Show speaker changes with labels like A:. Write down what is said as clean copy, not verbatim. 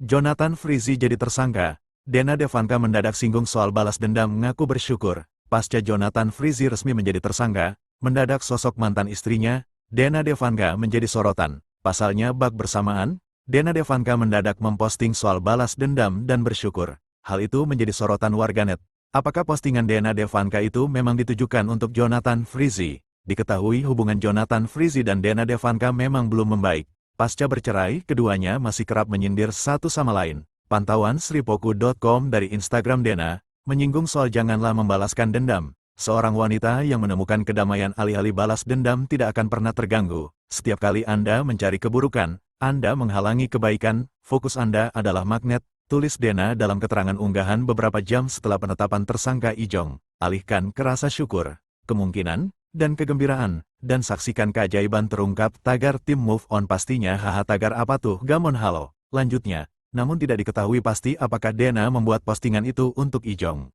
A: Jonathan Frizzy jadi tersangka. Dena Devanka mendadak singgung soal balas dendam mengaku bersyukur. Pasca Jonathan Frizzy resmi menjadi tersangka, mendadak sosok mantan istrinya, Dena Devanka menjadi sorotan. Pasalnya bak bersamaan, Dena Devanka mendadak memposting soal balas dendam dan bersyukur. Hal itu menjadi sorotan warganet. Apakah postingan Dena Devanka itu memang ditujukan untuk Jonathan Frizzy? Diketahui hubungan Jonathan Frizzy dan Dena Devanka memang belum membaik. Pasca bercerai, keduanya masih kerap menyindir satu sama lain. Pantauan sripoku.com dari Instagram Dena, menyinggung soal janganlah membalaskan dendam. Seorang wanita yang menemukan kedamaian alih-alih balas dendam tidak akan pernah terganggu. Setiap kali Anda mencari keburukan, Anda menghalangi kebaikan, fokus Anda adalah magnet, tulis Dena dalam keterangan unggahan beberapa jam setelah penetapan tersangka Ijong. Alihkan ke rasa syukur, kemungkinan, dan kegembiraan, dan saksikan keajaiban terungkap tagar tim move on pastinya haha tagar apa tuh gamon halo. Lanjutnya, namun tidak diketahui pasti apakah Dena membuat postingan itu untuk Ijong.